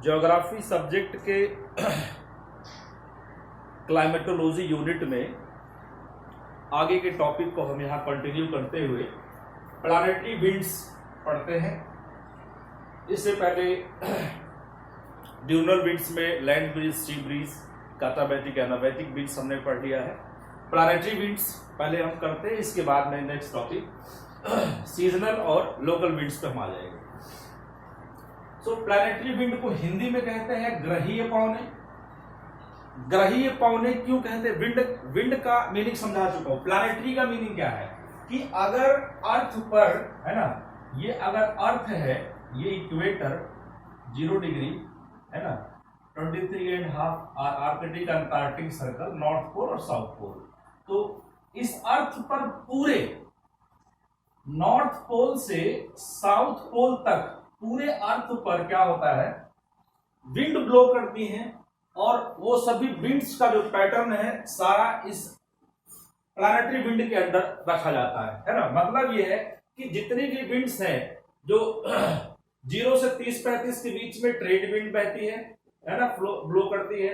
Geography subject के climatology unit में आगे के टॉपिक को हम यहाँ कंटिन्यू करते हुए प्लानेटरी विंड्स पढ़ते हैं। इससे पहले ड्यूनल विंड्स में land breeze, sea breeze, katabatic, anabatic winds हमने पढ़ लिया है। प्लानेटरी विंड्स पहले हम करते हैं, इसके बाद में नेक्स्ट टॉपिक सीजनल और लोकल विंड्स पे हम आ जाएंगे। सो प्लानेटरी विंड को हिंदी में कहते हैं ग्रहीय पवने। ग्रहीय पवने क्यों कहते हैं? विंड का मीनिंग समझा चुका हूं। प्लानेटरी का मीनिंग क्या है कि अगर अर्थ पर है ना, ये अगर अर्थ है, ये इक्वेटर 0 डिग्री है ना, 23.5 Arctic Antarctic circle, north pole और साउथ पोल। तो इस अर्थ पर पूरे नॉर्थ पोल से साउथ पोल तक पूरे अर्थ पर क्या होता है, विंड ब्लो करती है, और वो सभी विंड्स का जो पैटर्न है सारा इस प्लानेटरी विंड के अंदर रखा जाता है ना। मतलब ये है कि जितनी भी विंड्स हैं जो 0 से 30-35 के बीच में ट्रेड विंड बहती है ना, ब्लो करती है।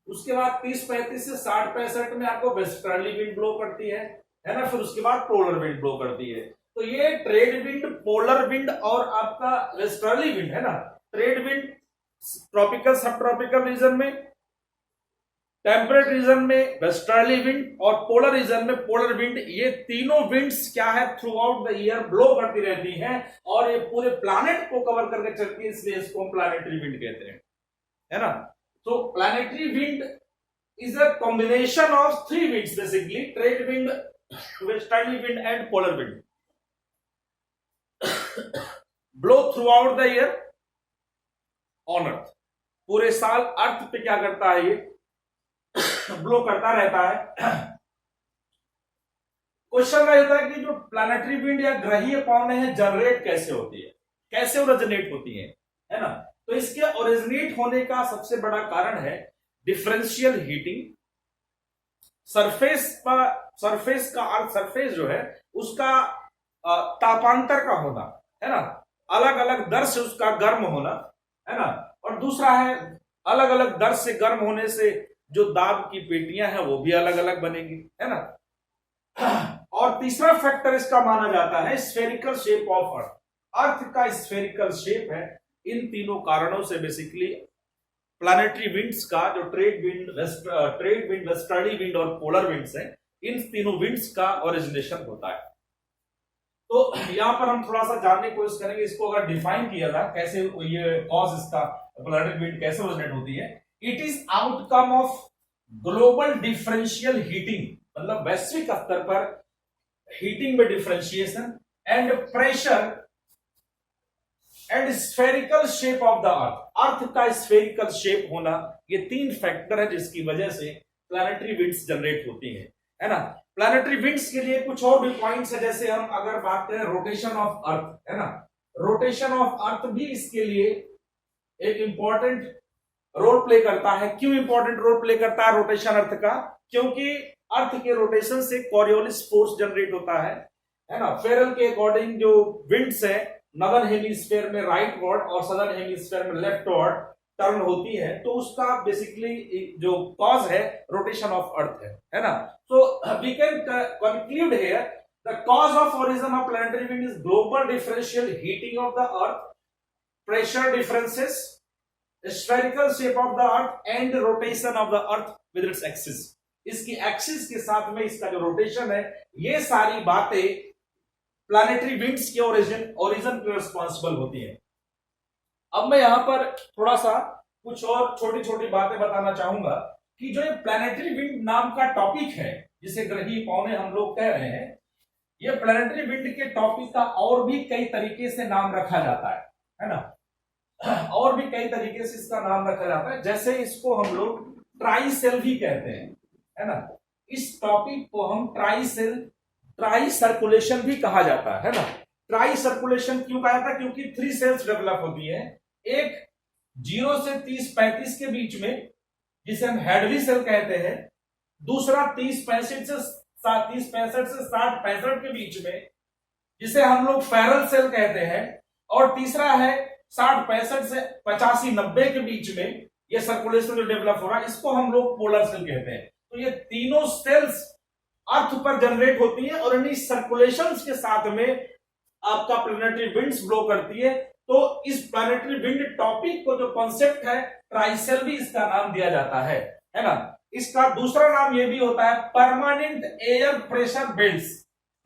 उसके बाद 30-35 से 60-65 में आपको वेस्टर्ली विंड ब्लो करती है ना। फिर उसके बाद पोलर विंड ब्लो करती है। तो ये ट्रेड विंड, पोलर विंड और आपका वेस्टर्ली विंड है ना। ट्रेड विंड ट्रॉपिकल, सब ट्रॉपिकल रीजन में, टेम्परेट रीजन में वेस्टर्ली विंड, और पोलर रीजन में पोलर विंड। ये तीनों विंड्स क्या है, through out the year blow करती रहती हैं और ये पूरे प्लैनेट को कवर करके चलती है, इसलिए इसको हम प्लैनेटरी विंड कहते हैं, है ना। तो planetary wind is a combination of 3 winds basically, trade wind, westerly wind and polar wind, blow through out the year on earth. पूरे साल अर्थ पे क्या करता है, ये ब्लो करता रहता है। क्वेश्चन रहता है कि जो प्लैनेटरी विंड या ग्रहीय पवनें हैं जनरेट कैसे होती है, कैसे ओरिजिनेट होती है ना। तो इसके ओरिजिनेट होने का सबसे बड़ा कारण है डिफरेंशियल हीटिंग। सरफेस का अर्थ, सरफेस जो है उसका तापांतर का होना है ना, अलग अलग दर से उसका गर्म होना है ना। और दूसरा है अलग अलग दर से गर्म होने से जो दाब की पेटियां हैं वो भी अलग अलग बनेंगी, है ना। और तीसरा फैक्टर इसका माना जाता है spherical shape of earth. Earth का स्फेरिकल शेप है। इन तीनों कारणों से बेसिकली प्लैनेटरी विंड्स का जो ट्रेड विंड, वेस्टर्ली विंड और पोलर विंड्स हैं, इन तीनों विंड्स का ओरिजिनेशन होता है। तो यहां पर हम थोड़ा सा जानने की कोशिश करेंगे, इसको अगर डिफाइन किया जाए कैसे ये कॉज इसका प्लैनेटरी विंड कैसे ओरिजिनेट होती है। It is outcome of global differential heating, मतलब वैश्विक स्तर पर हीटिंग में differentiation, and pressure and spherical shape of the earth. Earth का स्फेरिकल शेप होना, ये 3 फैक्टर है जिसकी वजह से प्लैनेटरी विंड्स जनरेट होती है ना। प्लैनेटरी विंड्स के लिए कुछ और भी पॉइंट्स है, जैसे हम अगर बात करें रोटेशन ऑफ अर्थ, है ना, रोटेशन ऑफ अर्थ भी इसके लिए एक इंपॉर्टेंट रोल प्ले करता है। क्यों इंपॉर्टेंट रोल प्ले करता है रोटेशन अर्थ का? क्योंकि अर्थ के रोटेशन से कॉरियोलिस फोर्स जनरेट होता है ना। फेरल के अकॉर्डिंग जो विंड्स है नॉर्दर्न हेमिस्फीयर में राइट वर्ड और सदर्न हेमिस्फीयर में लेफ्ट वर्ड टर्न होती है, तो उसका बेसिकली जो कॉज है रोटेशन ऑफ अर्थ है ना। So we can conclude here the cause of origin of planetary wind is global differential heating of the earth, pressure differences, spherical shape of the earth and rotation of the earth with its axis. इसकी axis के साथ में इसका जो rotation है, ये सारी बातें प्लैनेटरी विंड्स के ओरिजिन के रिस्पॉन्सिबल होती है। अब मैं यहां पर थोड़ा सा कुछ और छोटी छोटी बातें बताना चाहूंगा कि जो ये प्लैनेटरी विंड नाम का टॉपिक है, जिसे ग्रहीय पवने हम लोग कह रहे हैं, ये प्लैनेटरी विंड के टॉपिक का और भी कई तरीके से नाम रखा जाता है ना। और भी कई तरीके से इसका नाम रखा जाता है, जैसे इसको हम लोग ट्राइसेल भी कहते हैं, है ना। इस टॉपिक को हम ट्राई सर्कुलेशन भी कहा जाता है ना। ट्राई सर्कुलेशन क्यों कहा जाता है? क्योंकि 3 सेल्स डेवलप होती है, एक 0 से 30-35 के बीच में जिसे हम हैडली सेल कहते हैं, दूसरा 30-65 से 60-65 के बीच में जिसे हम लोग फेरल सेल कहते हैं, और तीसरा है 60 65 से 85 90 के बीच में ये सर्कुलेशन जो डेवलप हो रहा है इसको हम लोग पोलर सेल कहते हैं। तो ये तीनों सेल्स अर्थ पर जनरेट होती है और इन्हीं सर्कुलेशंस के साथ में आपका प्लैनेटरी विंड्स ब्लो करती है। तो इस प्लैनेटरी विंड टॉपिक को जो कॉन्सेप्ट है ट्राइसेल भी इसका नाम दिया जाता है ना। इसका दूसरा नाम ये भी होता है परमानेंट एयर प्रेशर बेल्ट्स,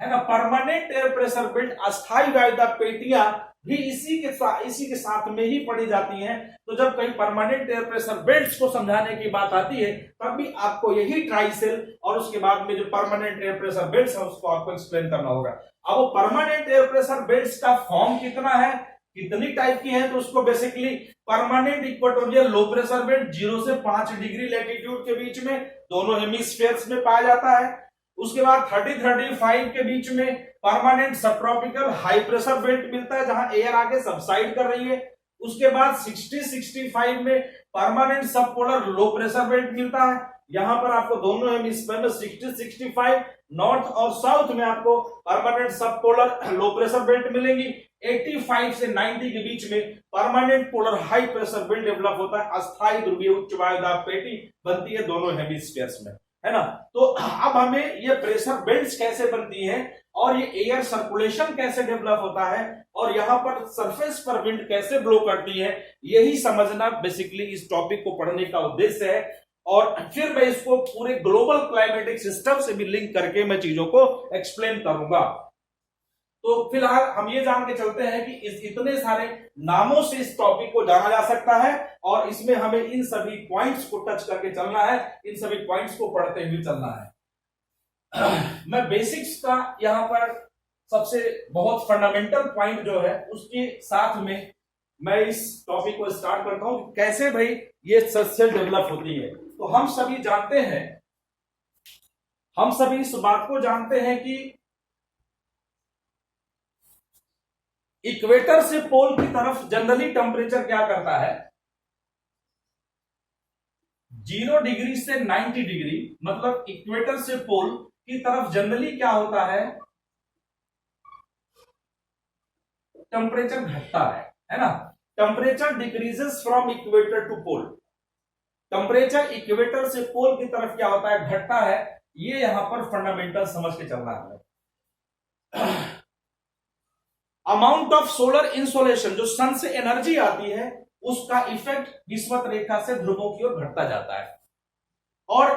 है ना। परमानेंट एयर प्रेशर बेल्ट, अस्थायी वायुदा पेटियां भी इसी के साथ में ही पड़ी जाती हैं। तो जब कहीं परमानेंट एयर प्रेशर बेल्ट्स को समझाने की बात आती है तब भी आपको यही ट्राइसेल और उसके बाद में जो परमानेंट एयर प्रेशर बेल्ट्स है उसको आपको एक्सप्लेन करना होगा। अब वो परमानेंट एयर प्रेशर बेल्ट्स का फॉर्म कितना है, कितनी टाइप की है, तो उसको basically permanent equatorial low pressure belt 0 से 5 डिग्री लैटिट्यूड के बीच में दोनों हेमिस्फीयर्स में पाया जाता है। उसके बाद 30-35 के बीच में परमानेंट सब ट्रॉपिकल हाई प्रेशर बेल्ट मिलता है जहां एयर आगे सबसाइड कर रही है। उसके बाद 60-65 में permanent subpolar low pressure belt मिलता है। यहां पर आपको दोनों हेमिस्फीयर में 60-65 नॉर्थ और साउथ में आपको permanent subpolar low pressure belt मिलेंगी। 85 से 90 के बीच में permanent polar high pressure belt develop होता है। अस्थायी ध्रुवीय उच्च वायुदाब पेटी बनती है दोनों हेमिस्फीयर्स में, है ना। तो अब हमें ये प्रेशर बेल्ट्स कैसे बनती हैं और ये एयर सर्कुलेशन कैसे डेवलप होता है और यहां पर सरफेस पर विंड कैसे ब्लो करती है, यही समझना बेसिकली इस टॉपिक को पढ़ने का उद्देश्य है। और फिर मैं इसको पूरे ग्लोबल क्लाइमेटिक सिस्टम से भी लिंक करके मैं चीजों को एक्सप्लेन करूंगा। तो फिलहाल हम ये जान के चलते हैं कि इस इतने सारे नामों से इस टॉपिक को जाना जा सकता है और इसमें हमें इन सभी पॉइंट्स को टच करके चलना है, इन सभी पॉइंट्स को पढ़ते हुए चलना है। मैं बेसिक्स का यहां पर सबसे बहुत फंडामेंटल पॉइंट जो है उसके साथ में मैं इस टॉपिक को स्टार्ट करता हूं कि कैसे भाई ये सेल डेवलप होती है। तो हम सभी जानते हैं, हम सभी इस बात को जानते हैं कि इक्वेटर से पोल की तरफ जनरली टेम्परेचर क्या करता है, 0 डिग्री से 90 डिग्री, मतलब इक्वेटर से पोल की तरफ जनरली क्या होता है, टेम्परेचर घटता है ना। Temperature decreases from equator to pole, temperature equator से पोल की तरफ क्या होता है, घटता है। ये यहां पर फंडामेंटल समझ के चलना है। अमाउंट ऑफ सोलर इंसोलेशन, जो सन से एनर्जी आती है उसका इफेक्ट विषुवत रेखा से ध्रुवों की ओर घटता जाता है। और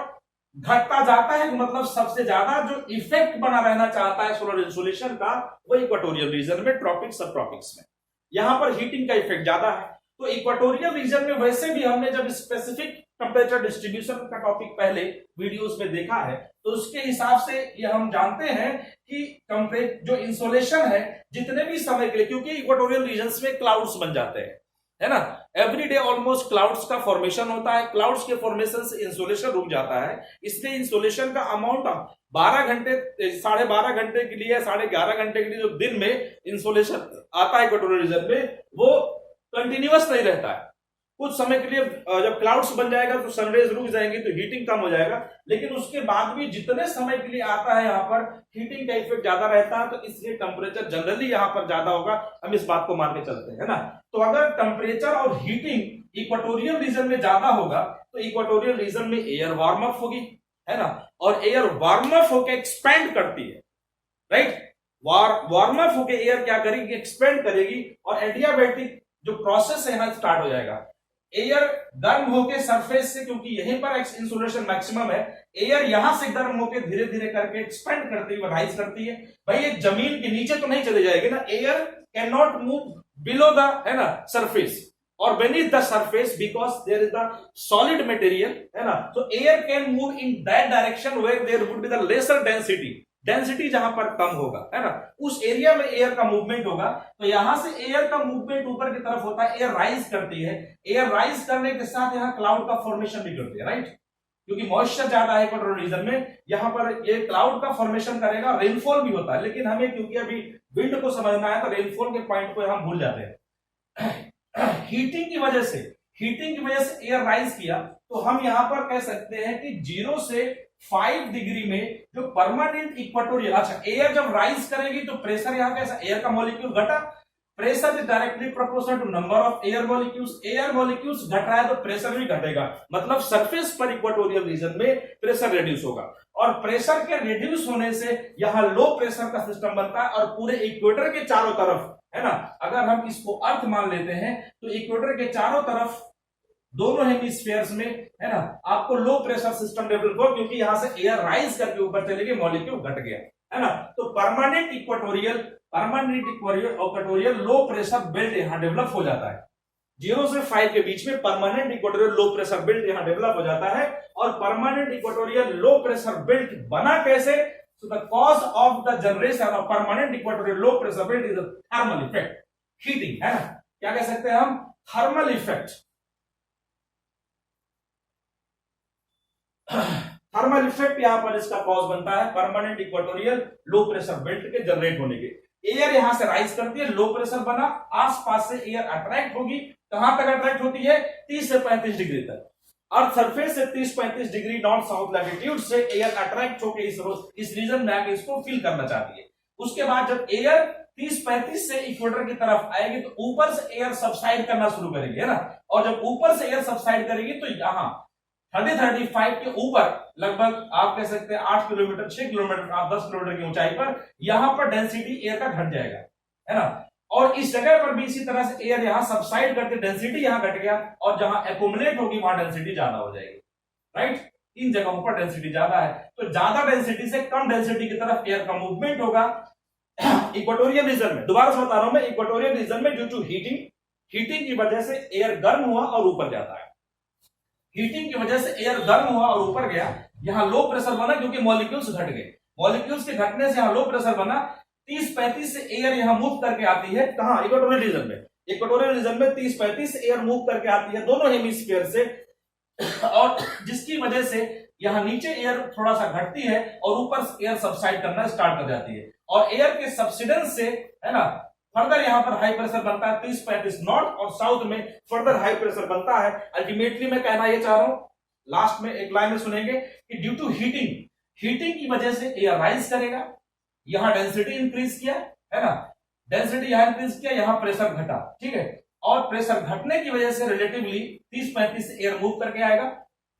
घटता जाता है मतलब सबसे ज्यादा जो इफेक्ट बना रहना चाहता है सोलर इंसोलेशन का वो इक्वेटोरियल रीजन में, ट्रॉपिक्स सब ट्रॉपिक्स में, यहां पर हीटिंग का इफेक्ट ज्यादा है। तो इक्वेटोरियल रीजन में वैसे भी हमने जब स्पेसिफिक टेम्परेचर डिस्ट्रीब्यूशन का टॉपिक पहले वीडियोस में देखा है तो उसके हिसाब से ये हम जानते हैं कि टेम्परेचर जो इंसोलेशन है जितने भी समय के लिए, क्योंकि इक्वेटोरियल रीजन्स में क्लाउड्स बन जाते हैं, है ना, एवरी डे ऑलमोस्ट क्लाउड्स का फॉर्मेशन होता है। क्लाउड्स के फॉर्मेशन से इंसोलेशन रुक जाता है, इसलिए इंसोलेशन का अमाउंट 12 घंटे 12.5 घंटे के लिए 11.5 घंटे के लिए जो दिन में इंसोलेशन आता है इक्वेटोरियल रीजन में वो कंटिन्यूअस नहीं रहता है। कुछ समय के लिए जब क्लाउड्स बन जाएगा तो सनरेज रुक जाएंगे तो हीटिंग कम हो जाएगा, लेकिन उसके बाद भी जितने समय के लिए आता है यहाँ पर हीटिंग का इफेक्ट ज्यादा रहता है, तो इसलिए टेम्परेचर जनरली यहाँ पर ज्यादा होगा। हम इस बात को मान के चलते हैं ना। तो अगर टेम्परेचर और हीटिंग इक्वेटोरियल रीजन में ज्यादा होगा तो इक्वेटोरियल रीजन में एयर वार्म अप होगी, है ना, और एयर वार्म अप होकर एक्सपेंड करती है, राइट। वार्म अप होकर एयर क्या करेगी, एक्सपेंड करेगी और एडियाबैटिक जो प्रोसेस है यहाँ स्टार्ट हो जाएगा। एयर गर्म होकर सरफेस से, क्योंकि यहीं पर इंसोलेशन मैक्सिमम है, एयर यहां से गर्म होकर धीरे धीरे करके एक्सपेंड करती हुई राइज करती है। भाई ये जमीन के नीचे तो नहीं चले जाएगी ना, air can not move below the, है ना, सरफेस और beneath the surface because there is the solid material, है ना। तो air can move in that direction where there would be the lesser density, density जहां पर कम होगा, है ना, उस एरिया में एयर का मूवमेंट होगा। तो यहां से एयर का मूवमेंट ऊपर की तरफ होता है, एयर राइज करती है। एयर राइज करने के साथ यहां क्लाउड का फॉर्मेशन भी करती है, राइट, क्योंकि मॉइस्चर ज्यादा है इक्वेटोरियल रीजन में, यहां पर ये क्लाउड का फॉर्मेशन करेगा, रेनफॉल भी होता है। लेकिन हमें क्योंकि अभी विंड को समझना है तो रेनफॉल के पॉइंट को हम भूल जाते हैं। हीटिंग की वजह से एयर राइज किया तो हम यहां पर कह सकते हैं कि 0 से 5 डिग्री में जो परमानेंट इक्वेटोरियल, अच्छा, एयर जब राइज करेगी तो प्रेशर यहां कैसा, एयर का मॉलिक्यूल घटा, pressure is directly proportional to number of air molecules. Air molecules घट रहा है तो प्रेशर भी घटेगा, मतलब सरफेस पर इक्वेटोरियल रीजन में प्रेशर रिड्यूस होगा, और प्रेशर के रिड्यूस होने से यहां लो प्रेशर का सिस्टम बनता है, और पूरे इक्वेटर के चारों तरफ, है ना, अगर हम इसको अर्थ मान लेते हैं तो इक्वेटर के चारों तरफ दोनों हेमिस्फीयर्स में, है ना, आपको लो प्रेशर सिस्टम डेवलप हो, क्योंकि यहां से एयर राइज करके ऊपर चले गए, मॉलिक्यूल घट गया, है ना। तो permanent equatorial low pressure belt यहां डेवलप हो जाता है। 0 से 5 के बीच में permanent equatorial low pressure belt यहां डेवलप हो जाता है। और permanent equatorial low pressure belt बना कैसे? So the cause of the generation of permanent equatorial low pressure belt is a thermal effect, heating, है ना, क्या कह सकते हैं हम? Thermal effect. थर्मल इफेक्ट यहां पर इसका कॉज बनता है permanent equatorial low pressure belt के जनरेट होने के। एयर यहां से राइज करती है, लो प्रेशर बना, आसपास से एयर अट्रैक्ट होगी, कहां तक अट्रैक्ट होती है? 30 से 35 डिग्री तक। अर्थ सरफेस से 30-35 डिग्री नॉर्थ साउथ लैटिट्यूड से एयर अट्रैक्ट होकर इस रीजन में आके इसको फिल करना चाहती है। उसके बाद जब एयर 30-35 से इक्वेटर की तरफ आएगी तो ऊपर से एयर सबसाइड करना शुरू करेगी, है ना, और जब ऊपर से एयर सबसाइड करेगी तो यहां 30-35 के ऊपर लगभग आप कह सकते हैं 8 किलोमीटर 6 किलोमीटर 10 किलोमीटर की ऊंचाई पर यहां पर डेंसिटी एयर का घट जाएगा, है ना। और इस जगह पर भी इसी तरह से एयर यहां सबसाइड करके डेंसिटी यहां घट गया, और जहां एक्यूमुलेट होगी वहां डेंसिटी ज्यादा हो जाएगी, राइट। इन जगहों पर डेंसिटी ज्यादा है, तो ज्यादा डेंसिटी से कम डेंसिटी की तरफ एयर का मूवमेंट होगा इक्वेटोरियल रीजन में। दोबारा से बता रहा हूं मैं, इक्वेटोरियल रीजन में ड्यू टू हीटिंग की वजह से एयर गर्म हुआ और ऊपर जाता है। हीटिंग की वजह से एयर गर्म हुआ और ऊपर गया, यहां लो प्रेशर बना क्योंकि मॉलिक्यूल्स घट गए। मॉलिक्यूल्स के घटने से यहां लो प्रेशर बना, 30-35 से एयर यहां मूव करके आती है, कहां? इक्वेटोरियल रीजन में। इक्वेटोरियल रीजन में 30-35 एयर मूव करके आती है दोनों हेमिस्फीयर से, और जिसकी वजह से यहां नीचे एयर थोड़ा सा घटती है और ऊपर एयर सबसाइड करना स्टार्ट कर जाती है, और एयर के सब्सिडेंस से, है ना, फर्दर यहां पर हाई प्रेशर बनता है। 30-35 नॉर्थ और साउथ में फर्दर हाई प्रेशर बनता है। अल्टीमेटली मैं कहना यह चाह रहा हूं, लास्ट में एक लाइन में सुनेंगे कि ड्यू टू हीटिंग की वजह से एयर राइज करेगा, यहां डेंसिटी इंक्रीज किया, है ना, डेंसिटी यहां इंक्रीज किया, यहां प्रेशर घटा, ठीक है, और प्रेशर घटने की वजह से रिलेटिवली 30-35 से एयर मूव करके आएगा।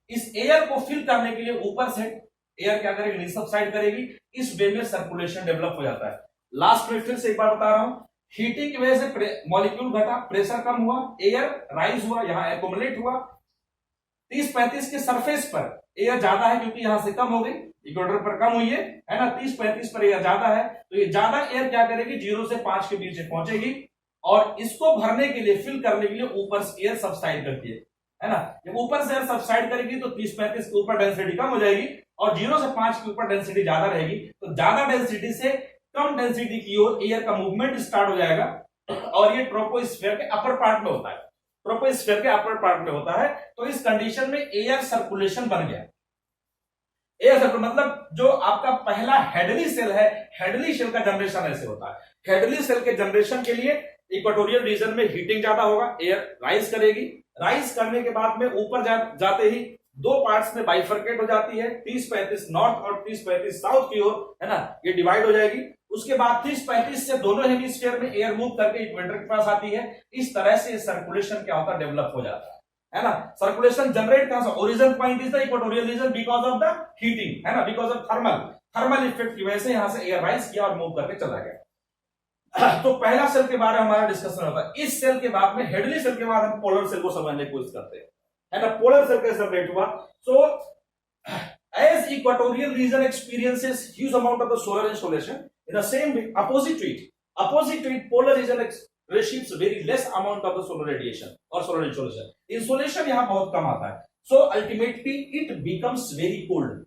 इस एयर को फिल करने के लिए ऊपर से एयर क्या करेगी? सबसाइड करेगी। इस वे में सर्कुलेशन डेवलप हो जाता है। लास्ट में फिर से एक बार बता रहा हूं, हीटिंग की वजह से मॉलिक्यूल घटा, प्रेशर कम हुआ, एयर राइज हुआ, यहां एक्यूमुलेट हुआ। 30-35 के सरफेस पर एयर ज्यादा है क्योंकि यहां से कम हो गई, इक्वेटर पर कम हुई है ना, 30-35 पर एयर ज्यादा है, तो ये ज्यादा एयर क्या करेगी? 0 से 5 के बीच में पहुंचेगी, और इसको भरने के लिए, फिल करने के लिए ऊपर से एयर सबसाइड करती है ना। जब ऊपर से एयर सबसाइड करेगी तो 30-35 के ऊपर डेंसिटी कम हो जाएगी, और 0 से 5 के ऊपर डेंसिटी ज्यादा रहेगी, तो ज्यादा डेंसिटी से कम डेंसिटी की ओर एयर का मूवमेंट स्टार्ट हो जाएगा, और ये ट्रोपोस्फीयर के अपर पार्ट में होता है। ट्रोपोस्फीयर के अपर पार्ट में होता है, तो इस कंडीशन में एयर सर्कुलेशन बन गया। एयर सर्कुलेशन मतलब जो आपका पहला हेडली सेल है, हेडली सेल का जनरेशन ऐसे होता है। हेडली सेल के जनरेशन के लिए इक्वेटोरियल रीजन में हीटिंग ज्यादा होगा, एयर राइज करेगी, राइज करने के बाद में ऊपर जाते ही दो पार्ट्स में बाइफर्केट हो जाती है, 30-35 नॉर्थ और 30-35 साउथ की ओर, है ना, ये डिवाइड हो जाएगी। उसके बाद 30-35 से दोनों हेमिस्फीयर में एयर मूव करके इक्वेटर के पास आती है। इस तरह से सर्कुलेशन क्या होता है? डेवलप हो जाता है ना। सर्कुलेशन जनरेट कहां से? Origin point is the equatorial region because of the heating, है ना, बिकॉज ऑफ थर्मल इफेक्ट की वजह से यहां से एयर राइज किया और मूव करके चला गया। तो पहला सेल के बारे में हमारा डिस्कशन होता है। इस सेल के बाद में, हेडली सेल के बाद, हम पोलर सेल को समझने की कोशिश करते हैं, है ना। पोलर सेल कैसे जनरेट हुआ? सो as equatorial region experiences huge amount of the solar insolation, in the same way opposite to it polar region receives very less amount of the solar radiation or solar insolation. Insolation यहां बहुत कम आता है, so ultimately it becomes very cold,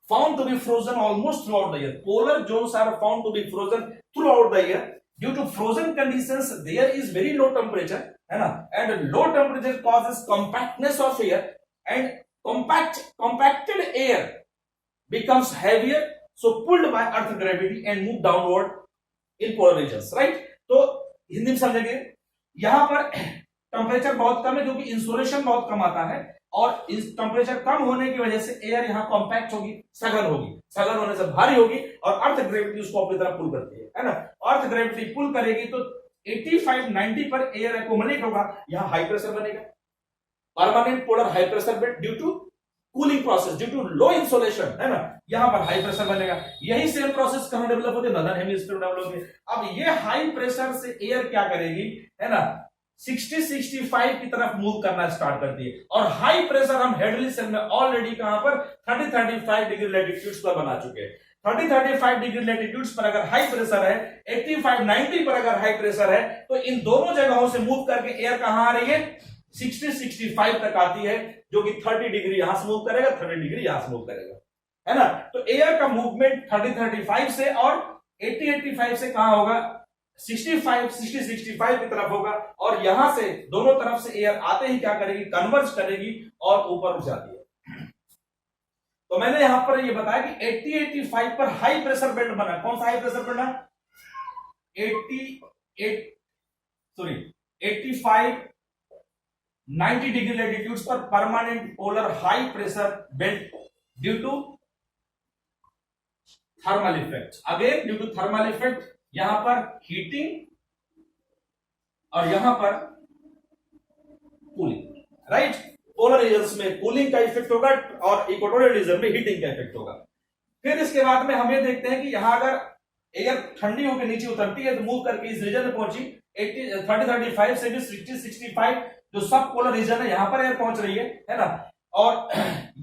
found to be frozen almost throughout the year. Polar zones are found to be frozen throughout the year. Due to frozen conditions there is very low temperature, है ना, and low temperature causes compactness of air, and compacted air becomes heavier, so pulled by earth gravity and move downward in polar regions, right? तो हिंदी में समझेंगे, यहां पर temperature बहुत कम है क्योंकि इंसोलेशन बहुत कम आता है, और इस टेम्परेचर कम होने की वजह से एयर यहां कॉम्पैक्ट होगी, सघन होने से भारी होगी, और अर्थ ग्रेविटी उसको अपनी तरफ पुल करती है ना। अर्थ ग्रेविटी पुल करेगी तो 85-90 पर एयर एक्यूमुलेट होगा, यहां हाई प्रेशर बनेगा, permanent polar high pressure belt due to cooling process, due to low insolation, है ना, यहां पर हाई प्रेशर बनेगा। यही सेम प्रोसेस कहां डेवलप होती है, नॉर्दर्न हेमिस्फीयर डेवलप होती है। अब ये हाई प्रेशर से एयर क्या करेगी, है ना, 60-65 की तरफ मूव करना स्टार्ट करती है, और हाई प्रेशर हम हेडली सेल में ऑलरेडी कहां पर 30-35 डिग्री लैटिट्यूड्स पर बना चुके हैं। 30-35 डिग्री लैटिट्यूड्स पर अगर हाई प्रेशर है, 85-90 पर अगर हाई प्रेशर है, तो इन दोनों जगहों से मूव करके एयर कहां आ रही है, 60-65 तक आती है, जो कि 30 डिग्री यहां से मूव करेगा, 30 डिग्री यहां से मूव करेगा, है ना। तो एयर का मूवमेंट 30-35 से और 80-85 से कहां होगा, 60-65 की तरफ होगा, और यहां से दोनों तरफ से एयर आते ही क्या करेगी, कन्वर्ज करेगी और ऊपर उठ जाती है। तो मैंने यहां पर ये बताया कि 80-85 पर हाई प्रेशर बेल्ट बना, कौन सा हाई प्रेशर बना, 85-90 डिग्री लैटिट्यूड्स पर permanent polar high pressure belt due to thermal effect, again due to thermal effect, यहां पर हीटिंग और यहां पर कूलिंग, राइट। पोलर रीजन्स में कूलिंग का इफेक्ट होगा और इक्वेटोरियल रीजन में हीटिंग का इफेक्ट होगा। फिर इसके बाद में हम ये देखते हैं कि यहां अगर एयर ठंडी होकर नीचे उतरती है तो मूव करके इस रीजन में पहुंची 30-35 से भी 60-65 जो सब पोलर रीजन है, यहां पर एयर पहुंच रही है ना, और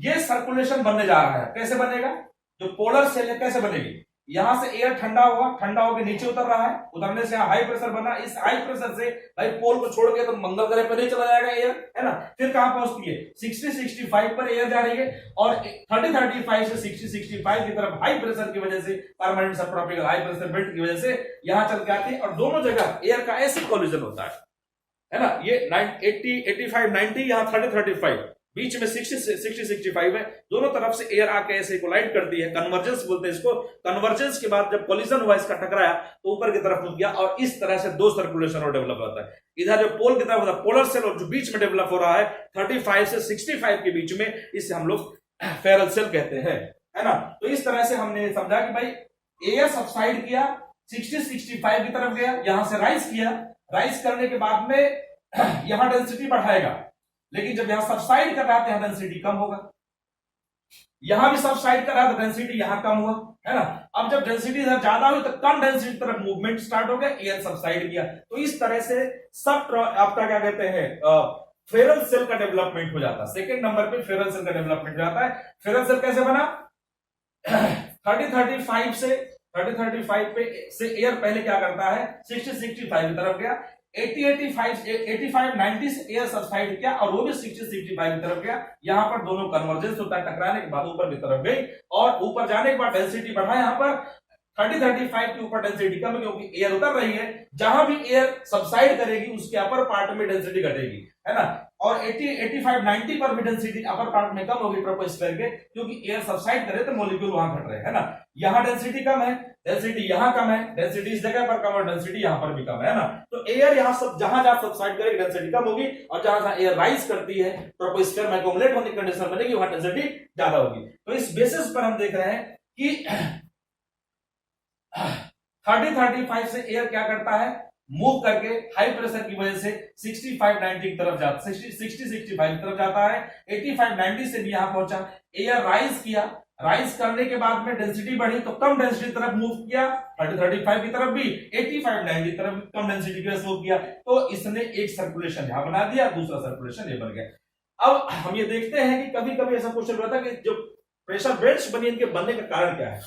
ये सर्कुलेशन बनने जा रहा है। कैसे बनेगा, जो पोलर सेल है कैसे बनेगी, यहां से एयर ठंडा होगा, ठंडा होकर नीचे उतर रहा है, उतरने से हाई प्रेशर बना, इस हाई प्रेशर से भाई पोल को छोड़ के तो मंगल ग्रह पर नहीं चला जाएगा एयर, है ना। फिर कहां पहुंचती है, 60-65 पर एयर जा रही है, और 30-35 से 60-65 की तरफ हाई प्रेशर की वजह से, permanent subtropical high pressure belt की वजह से यहां चल के आती है, और दोनों जगह एयर का ऐसे कोलिजन होता है ना। ये 85-90 यहां 30-35, बीच में 60-65 है, दोनों तरफ से एयर आके ऐसे कोलाइड करती है, कन्वर्जेंस बोलते हैं इसको। कन्वर्जेंस के बाद जब कोलिजन हुआ, इसका टकराया तो ऊपर की तरफ उठ गया, और इस तरह से दो सर्कुलेशन और डेवलप होता है। इधर जो पोल की तरफ होता है पोलर सेल, और जो बीच में डेवलप हो रहा है 35 से 65 के बीच में, इसे हम लोग फेरल सेल कहते हैं, है ना। तो इस तरह से हमने समझा कि भाई एयर सबसाइड किया, 60-65 की तरफ गया, यहां से राइज किया, राइज करने के बाद में यहां डेंसिटी बढ़ाएगा, लेकिन जब यहां सबसाइड कर रहा था, यहां डेंसिटी कम होगा, यहां भी सबसाइड कर रहा था, डेंसिटी यहां कम हुआ, है ना। अब जब डेंसिटी इधर ज्यादा हुई तो कम डेंसिटी तरफ मूवमेंट स्टार्ट हो गया, एयर सबसाइड किया। तो इस तरह से सब आपका क्या कहते हैं, फेरल सेल का डेवलपमेंट हो जाता है। सेकंड नंबर पे फेरल सेल का डेवलपमेंट हो जाता है। फेरल सेल कैसे बना, 30-35 पे से एयर पहले क्या करता है, 60-65 की तरफ गया, 85-90 से एयर सबसाइड किया, और वो भी 60-65 की तरफ गया, यहां पर दोनों कन्वर्जेंस होता है, टकराने के बाद ऊपर की तरफ गई, और ऊपर जाने के बाद डेंसिटी बढ़ा, यहां पर 30-35 के ऊपर डेंसिटी कम, क्योंकि एयर उतर रही है, जहां भी एयर सबसाइड करेगी उसके अपर पार्ट में डेंसिटी घटेगी, है ना। और 85-90 पर भी डेंसिटी अपर पार्ट में कम होगी ट्रोपोस्फीयर के, क्योंकि एयर सबसाइड करे तो मॉलिक्यूल वहां घट रहे हैं, है ना। यहां डेंसिटी कम है, डेंसिटी यहां कम है, डेंसिटी इस जगह पर कम और डेंसिटी यहां पर भी कम है ना। तो एयर यहां सब जहां जहां सबसाइड करेगी डेंसिटी कम होगी, और जहां जहां एयर राइज करती है ट्रोपोस्फीयर में एक्यूमुलेट होने की कंडीशन बनेगी, वहां डेंसिटी ज्यादा होगी। तो इस बेसिस पर हम देख रहे हैं कि 30-35 से एयर क्या करता है, मूव करके हाई प्रेशर की वजह से 65-90 की तरफ जाता है, 60-65 की तरफ जाता है, 85-90 से भी यहां पहुंचा, एयर राइज किया, राइज करने के बाद में डेंसिटी बढ़ी तो कम डेंसिटी तरफ मूव किया, 30-35 की तरफ भी, 85-90 की तरफ कम डेंसिटी की वजह से मूव किया, तो इसने एक सर्कुलेशन यहां बना दिया, दूसरा सर्कुलेशन ये बन गया। अब हम ये देखते हैं कि कभी कभी ऐसा क्वेश्चन होता है कि जो प्रेशर बेल्ट्स बनी, इनके बनने का कारण क्या है।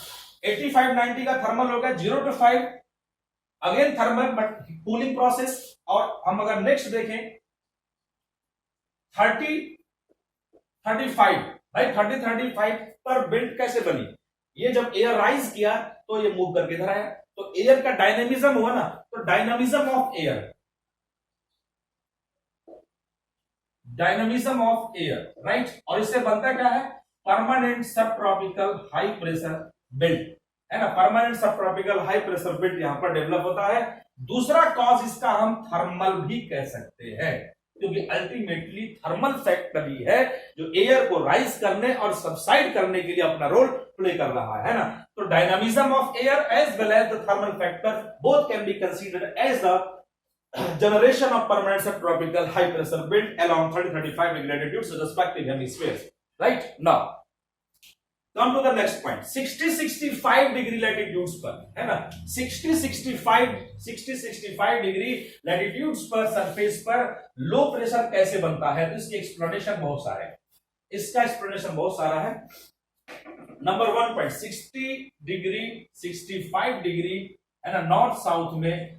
85-90 का थर्मल होगा 0 to 5, again thermal but cooling process. और हम अगर नेक्स्ट देखें 30-35, भाई 30-35 पर बेल्ट कैसे बनी, ये जब एयर राइज किया तो ये मूव करके इधर आया, तो एयर का डायनेमिज्म हुआ ना, तो dynamism of air, dynamism of air, right. और इससे बनता क्या है, परमानेंट सब ट्रॉपिकल हाई प्रेशर बेल्ट, है ना। परमानेंट सब ट्रॉपिकल हाई प्रेशर बेल्ट यहां पर डेवलप होता है। दूसरा कॉज इसका हम थर्मल भी कह सकते हैं, क्योंकि अल्टीमेटली थर्मल फैक्टर ही है जो एयर को राइज करने और सबसाइड करने के लिए अपना रोल प्ले कर रहा है ना। तो dynamism of air as well as the thermal factor both can be considered as the generation of permanent subtropical high pressure belt along 30-35 degree latitudes respective hemispheres. Right now come to the next point. 60-65 degree latitudes पर, है ना, 60-65 degree latitudes पर surface पर low pressure कैसे बनता है, तो इसकी एक्सप्लेनेशन बहुत सारे हैं, इसका एक्सप्लेनेशन बहुत सारा है। नंबर 1 पॉइंट, 65 डिग्री है ना नॉर्थ साउथ में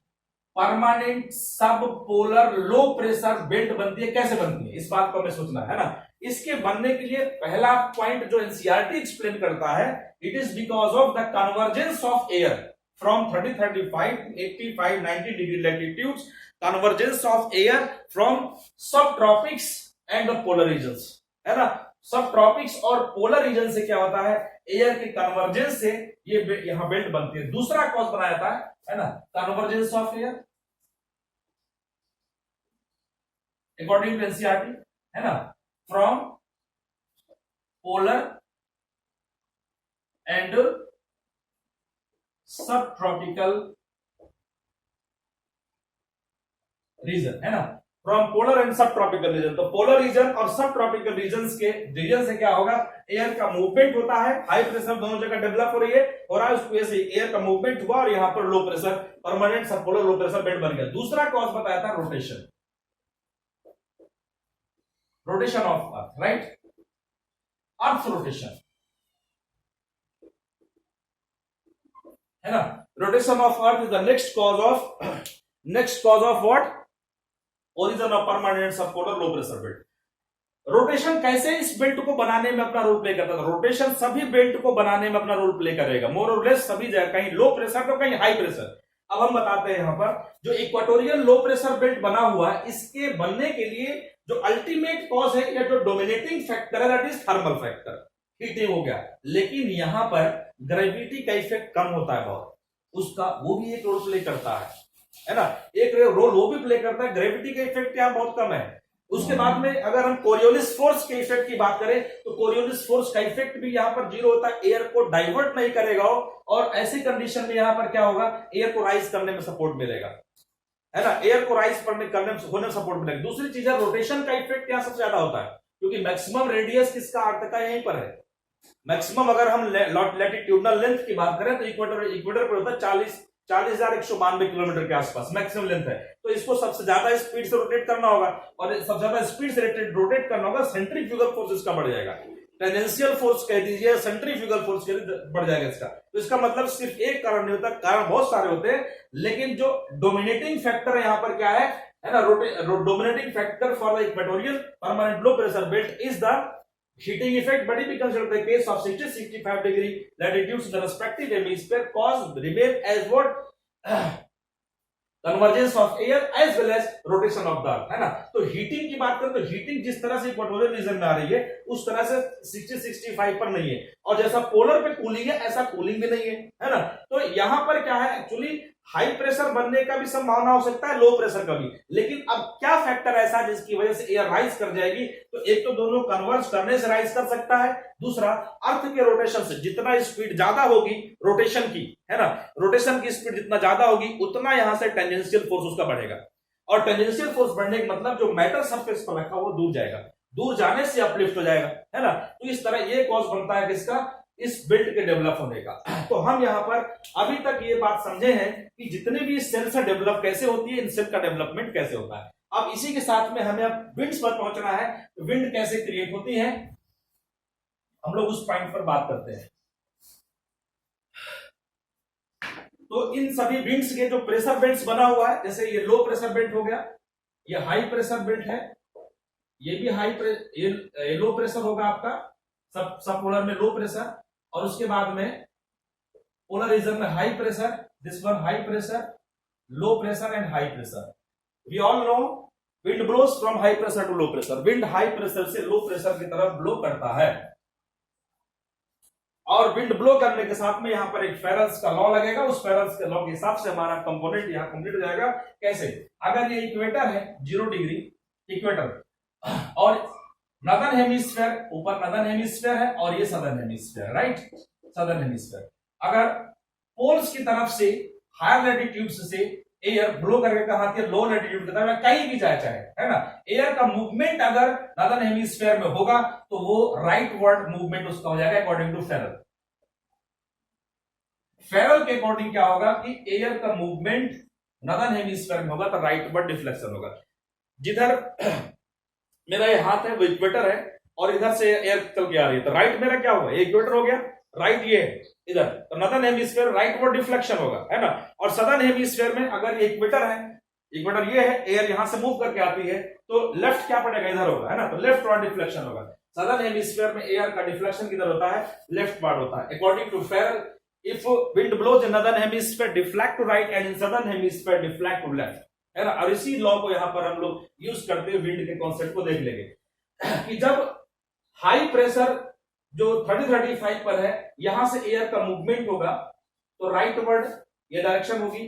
permanent subpolar low pressure belt बनती है। कैसे बनती है, इस बात को हमें सोचना है ना। इसके बनने के लिए पहला पॉइंट जो एनसीईआरटी एक्सप्लेन करता है, it is because of the convergence of air from 30-35 85-90 degree latitudes, convergence of air from subtropics and the polar regions, है ना। सब ट्रॉपिक्स और पोलर रीजन से क्या होता है, एयर के कन्वर्जेंस से ये यहां बेल्ट बनती है। दूसरा कॉज बनाया जाता है ना, convergence of air according to NCERT, है ना, from polar and subtropical region, है ना, from polar and subtropical region. तो पोलर रीजन और सब ट्रॉपिकल रीजन के रीजन से क्या होगा, एयर का मूवमेंट होता है, हाई प्रेशर दोनों जगह डेवलप हो रही है, और आज उसकी वजह से एयर का मूवमेंट हुआ और यहां पर low pressure permanent subpolar low pressure belt बन गया। दूसरा कॉज बताया था rotation, rotation of earth, right, earth rotation, है ना। Rotation of earth is the next cause of what, origin of permanent subpolar low pressure belt. Rotation कैसे इस belt को बनाने में अपना रोल प्ले करता है, रोटेशन सभी बेल्ट को बनाने में अपना रोल प्ले करेगा, मोर और लेस सभी जगह, कहीं लो प्रेशर तो कहीं हाई प्रेशर। अब हम बताते हैं यहां पर जो इक्वेटोरियल लो प्रेशर बेल्ट बना हुआ है, इसके बनने के लिए जो अल्टीमेट कॉज है या जो डोमिनेटिंग फैक्टर है, that is thermal factor, heating हो गया। लेकिन यहां पर ग्रेविटी का इफेक्ट कम होता है बहुत, उसका वो भी एक रोल प्ले करता है ना, एक रोल वो भी प्ले करता है। ग्रेविटी का इफेक्ट यहाँ बहुत कम है। उसके बाद में अगर हम कोरियोलिस फोर्स के इफेक्ट की बात करें तो कोरियोलिस फोर्स का इफेक्ट भी यहां पर जीरो होता है, एयर को डाइवर्ट नहीं करेगा और ऐसी कंडीशन में यहां पर क्या होगा, एयर को राइज करने में सपोर्ट मिलेगा, है ना, एयर को राइज करने होने में सपोर्ट मिलेगा। दूसरी चीज है रोटेशन का इफेक्ट यहां सबसे ज्यादा होता है, क्योंकि मैक्सिमम रेडियस किसका अर्थ का यहीं पर है। मैक्सिमम अगर हम लैटिट्यूडनल लेंथ की बात करें तो इक्वेटर पर होता है 40,192 किलोमीटर के आसपास मैक्सिमम लेंथ है। तो इसको सबसे ज्यादा स्पीड से रोटेट करना होगा, और सबसे ज्यादा स्पीड से रोटेट करना होगा, सेंट्रीफ्यूगल फोर्स इसका बढ़ जाएगा, टेंजेंशियल फोर्स कह दीजिए, सेंट्रीफ्यूगल फोर्स बढ़ जाएगा इसका। तो इसका मतलब सिर्फ एक कारण नहीं होता, कारण बहुत सारे होते हैं, लेकिन जो डोमिनेटिंग फैक्टर है यहां पर क्या है ना, dominating factor for the equatorial permanent low pressure belt is the heating effect, but if we consider the case of 60-65 degree latitudes in the respective hemisphere, cause remain as what convergence of air as well as rotation of the earth, है ना। तो heating की बात करें तो heating जिस तरह से इक्वेटोरियल रीजन में आ रही है उस तरह से 60-65 पर नहीं है, और जैसा पोलर पे कूलिंग है ऐसा कूलिंग भी नहीं है ना। तो यहां पर क्या है, एक्चुअली हाई प्रेशर बनने का भी संभावना हो सकता है, लो प्रेशर का भी, लेकिन अब क्या फैक्टर ऐसा है जिसकी वजह से एयर राइज कर जाएगी, तो एक तो दोनों कन्वर्ज करने से राइज कर सकता है, दूसरा अर्थ के रोटेशन से जितना स्पीड ज्यादा होगी रोटेशन की, है ना, रोटेशन की स्पीड जितना ज्यादा होगी उतना यहां से टेंजेंशियल फोर्स उसका बढ़ेगा, और टेंजेंशियल फोर्स बढ़ने का मतलब जो मैटर सरफेस पर रखा वो दूर जाएगा, दूर जाने से अपलिफ्ट हो जाएगा, है ना। तो इस तरह ये कॉज बनता है किसका, इस बेल्ट के डेवलप होने का। तो हम यहां पर अभी तक ये बात समझे हैं कि जितने भी सेल्स है डेवलप कैसे होती है, इन सेल का डेवलपमेंट कैसे होता है। अब इसी के साथ में हमें अब विंड्स पर पहुंचना है, विंड कैसे क्रिएट होती है, हम लोग उस पॉइंट पर बात करते हैं। तो इन सभी विंड्स के जो प्रेशर बेल्ट बना हुआ है, जैसे ये लो प्रेशर बेल्ट हो गया, ये हाई प्रेशर बेल्ट है, ये भी ये लो प्रेशर होगा आपका, सब पोलर में लो प्रेशर, और उसके बाद में पोलर रीजन में high pressure, this one high pressure, low pressure and high pressure. We all know wind blows from high pressure to low pressure, wind high pressure से लो प्रेशर की तरफ blow करता है, और विंड ब्लो करने के साथ में यहां पर एक फेरेल्स का लॉ लगेगा, उस फेरेल्स के लॉ के हिसाब से हमारा कंपोनेंट यहां कंप्लीट हो जाएगा। कैसे, अगर ये इक्वेटर है 0 डिग्री इक्वेटर, और नदर्न हेमिस्फीयर, ऊपर नदर्न हेमिस्फीयर है और ये southern hemisphere, right, southern hemisphere. अगर पोल्स की तरफ से हायर लैटिट्यूड्स से एयर ब्लो करके कहा आती है, लो लैटिट्यूड की तरफ, कहीं भी जाए चाहे, है ना। एयर का मूवमेंट अगर नॉर्दर्न हेमिस्फीयर में होगा तो वो राइटवर्ड मूवमेंट उसका हो जाएगा अकॉर्डिंग टू फेरल। फेरल के अकॉर्डिंग क्या होगा कि एयर का मूवमेंट नॉर्दर्न हेमिस्फीयर में होगा तो राइटवर्ड डिफ्लेक्शन होगा। जिधर मेरा ये हाथ है वो इक्वेटर है और इधर से एयर चल के आ रही है तो राइट मेरा क्या होगा, इक्वेटर हो गया, राइट ये इधर, तो नॉर्दर्न हेमिस्फीयर राइटवर्ड डिफ्लेक्शन होगा, है ना। और सदर्न हेमिस्फीयर में अगर ये इक्वेटर है, इक्वेटर ये है, एयर यहां से मूव करके आती है तो लेफ्ट क्या पड़ेगा, इधर होगा, है ना, तो लेफ्ट वार्ड डिफ्लेक्शन होगा। सदर्न हेमिस्फीयर में एयर का डिफ्लेक्शन किधर होता है, लेफ्ट वार्ड होता है। According to Ferrel, if wind blows in northern hemisphere deflect to right and in southern hemisphere deflect to left, है ना। और इसी लॉ को यहां पर हम लोग यूज करते हुए विंड के कॉन्सेप्ट को देख लेंगे कि जब हाई प्रेशर जो 30-35 पर है, यहां से एयर का मूवमेंट होगा तो राइटवर्ड ये डायरेक्शन होगी,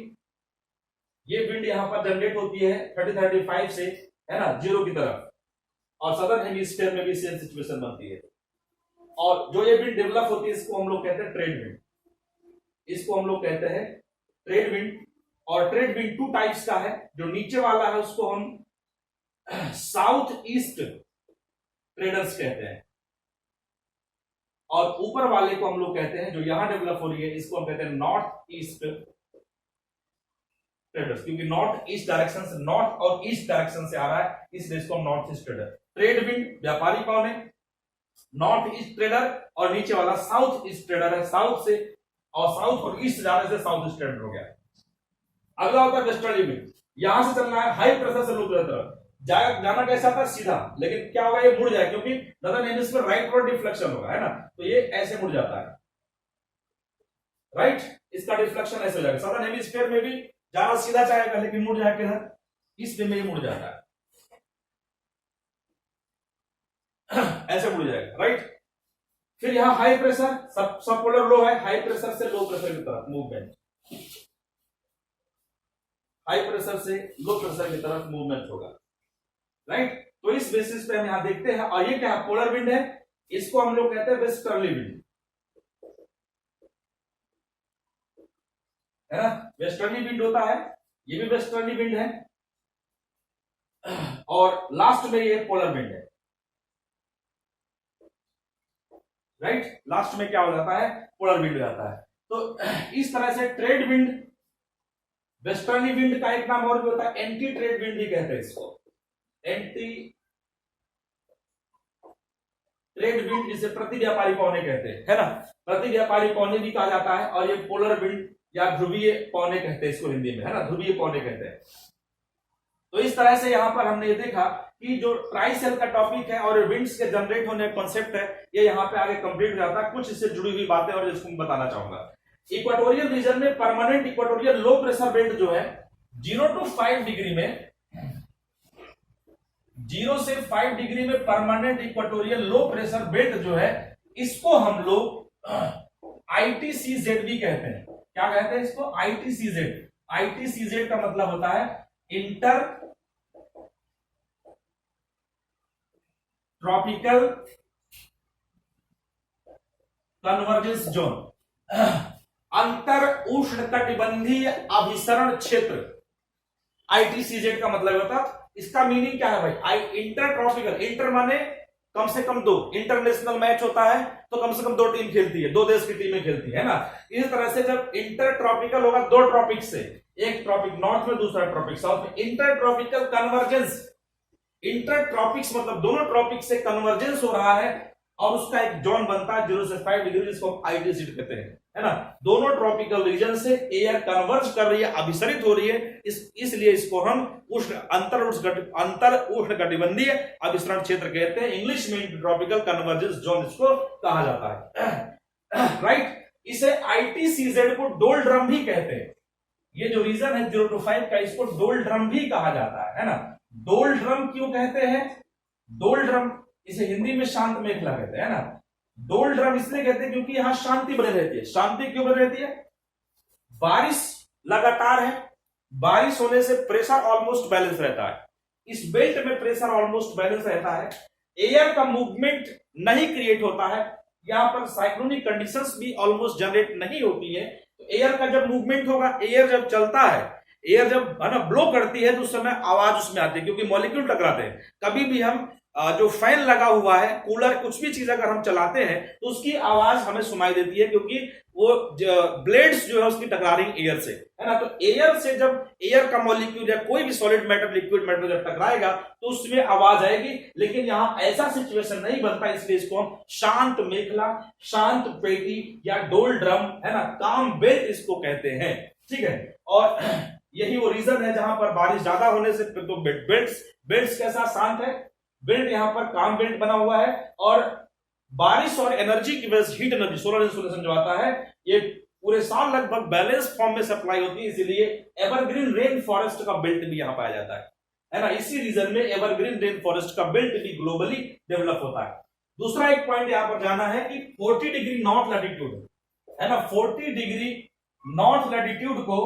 ये विंड यहां पर जनरेट होती है 30-35 से, है ना, जीरो की तरफ, और सदर्न हेमिस्फीयर में भी सेम सिचुएशन बनती है। और जो ये विंड डेवलप होती है इसको हम लोग कहते हैं ट्रेड विंड, इसको हम लोग कहते हैं ट्रेड विंड। और ट्रेड विंड टू टाइप्स का है, जो नीचे वाला है उसको हम साउथ ईस्ट ट्रेडर्स कहते हैं, और ऊपर वाले को हम लोग कहते हैं, जो यहां डेवलप हो रही है इसको हम कहते हैं नॉर्थ ईस्ट ट्रेडर्स, क्योंकि नॉर्थ ईस्ट डायरेक्शन से, नॉर्थ और ईस्ट डायरेक्शन से आ रहा है, इसलिए इसको हम north east trader. Trade wind व्यापारी कौन है, नॉर्थ ईस्ट ट्रेडर, और नीचे वाला साउथ ईस्ट ट्रेडर है, साउथ से, और साउथ और ईस्ट जाने से साउथ ईस्ट ट्रेडर हो गया। अगला होता है वेस्टर्ली विंड, यहां से चलना है हाई प्रेशर से लो प्रेशर तरफ, जाना कैसा था, सीधा, लेकिन क्या होगा, ये मुड़ जाए, क्योंकि नॉर्दर्न हेमिस्फीयर राइटवर्ड डिफ्लेक्शन होगा, है ना, तो ये ऐसे मुड़ जाता है, राइट, इसका डिफ्लेक्शन ऐसे हो जाएगा। सदर्न हेमिस्फीयर में भी जाना सीधा चाहेगा लेकिन मुड़ जाएगा किधर, ईस्ट में ये मुड़ जाता है, ऐसे मुड़ जाएगा, राइट। फिर यहां हाई प्रेशर, सब पोलर लो है, हाई प्रेशर से लो प्रेशर की तरफ मूवमेंट, हाई प्रेशर से लो प्रेशर की तरफ मूवमेंट होगा, राइट। तो इस बेसिस पे हम यहां देखते हैं। और ये क्या है, पोलर विंड है, इसको हम लोग कहते हैं वेस्टर्ली विंड, है ना, वेस्टर्ली विंड होता है, ये भी वेस्टर्ली विंड है। और लास्ट में ये पोलर विंड है, राइट, लास्ट में क्या हो जाता है, पोलर विंड हो जाता है। तो इस तरह से ट्रेड विंड, वेस्टर्ली विंड का एक नाम और भी होता है एंटी ट्रेड विंड भी कहते हैं इसको, एंटी ट्रेड विंड, जिसे प्रति व्यापारी पौने कहते हैं, है ना, प्रति व्यापारी पौने भी कहा जाता है। और ये पोलर विंड या ध्रुवीय पौने कहते हैं इसको हिंदी में, है ना, ध्रुवीय पौने कहते हैं। तो इस तरह से यहां पर हमने ये देखा कि जो ट्राइसेल का टॉपिक है और विंड्स के जनरेट होने का कॉन्सेप्ट है, ये यहां पे आगे कंप्लीट हो जाता है। कुछ इससे जुड़ी हुई बातें और जिसको मैं बताना चाहूंगा। इक्वाटोरियल रीजन में परमानेंट इक्वाटोरियल लो प्रेशर बेल्ट जो है 0 to 5 डिग्री में, 0 से 5 डिग्री में परमानेंट इक्वाटोरियल लो प्रेशर बेल्ट जो है, इसको हम लोग ITCZ भी कहते हैं। क्या कहते हैं इसको, ITCZ। ITCZ का मतलब होता है इंटर ट्रॉपिकल कन्वर्जेंस जोन, अंतर उष्णकटिबंधीय अभिसरण क्षेत्र, ITCZ का मतलब होता है। इसका मीनिंग क्या है भाई, इंटर ट्रॉपिकल, इंटर माने कम से कम 2, इंटरनेशनल मैच होता है तो कम से कम 2 टीम खेलती है, 2 देश की टीमें खेलती है ना। इस तरह से जब इंटर ट्रॉपिकल होगा 2 ट्रॉपिक से, एक ट्रॉपिक नॉर्थ में दूसरा ट्रॉपिक साउथ में, inter tropical convergence, inter tropics मतलब दोनों ट्रॉपिक से कन्वर्जेंस हो रहा है और उसका एक जोन बनता है 0 से 5 डिग्री, जिसको ITCZ कहते हैं, है ना। दोनों ट्रॉपिकल रीजन से एयर कन्वर्ज कर रही है, अभिसरित हो रही है, इसलिए इसको हम अंतर उष्णकटिबंधीय अभिसरण क्षेत्र कहते हैं। इंग्लिश में ट्रॉपिकल कन्वर्जेंस जोन इसको कहा जाता है, राइट। इसे ITCZ को डोल ड्रम भी कहते हैं। ये जो रीजन है 0 to 5 का, इसको डोल ड्रम भी कहा जाता है ना। डोल ड्रम क्यों कहते हैं, डोल ड्रम, इसे हिंदी में शांत मेखला कहते हैं, है ना। डोल ड्रम इसलिए कहते हैं क्योंकि यहां शांति बनी रहती है। शांति क्यों बनी रहती है, बारिश लगातार है, बारिश होने से प्रेशर ऑलमोस्ट बैलेंस रहता है, इस बेल्ट में प्रेशर ऑलमोस्ट बैलेंस रहता है, एयर का मूवमेंट नहीं क्रिएट होता है, यहां पर साइक्लोनिक कंडीशंस भी ऑलमोस्ट जनरेट नहीं होती है। तो एयर का जब मूवमेंट होगा, एयर जब चलता है, एयर जब है ना ब्लो करती है तो उस समय आवाज उसमें आती है, क्योंकि मॉलिक्यूल टकराते हैं। कभी भी हम जो फैन लगा हुआ है, कूलर, कुछ भी चीज अगर हम चलाते हैं तो उसकी आवाज हमें सुनाई देती है, क्योंकि वो ब्लेड्स जो है उसकी टकरा रही एयर से, है ना। तो एयर से जब एयर का मॉलिक्यूल या कोई भी सॉलिड मैटर, लिक्विड मैटर जब टकराएगा तो उसमें आवाज आएगी। लेकिन यहां ऐसा सिचुएशन नहीं बनता, इसलिए इसको हम शांत मेखला, शांत पेटी या डोल ड्रम, है ना, काम बेल्ट इसको कहते हैं, ठीक है। और यही वो रीजन है जहां पर बारिश ज्यादा होने से तो बेल्ट कैसा शांत है, बेल्ट यहां पर काम बेल्ट बना हुआ है। और बारिश और एनर्जी की वजह से हीट एनर्जी, सोलर इंसुलेशन जो आता है, ये पूरे साल लगभग बैलेंस फॉर्म में सप्लाई होती है, इसीलिए एवरग्रीन रेन फॉरेस्ट का बेल्ट भी यहां पाया जाता है ना। इसी रीजन में एवरग्रीन रेन फॉरेस्ट का बेल्ट भी ग्लोबली डेवलप होता है। दूसरा एक पॉइंट यहां पर जाना है कि 40 डिग्री नॉर्थ लैटिट्यूड, है ना, 40 डिग्री नॉर्थ लैटिट्यूड को,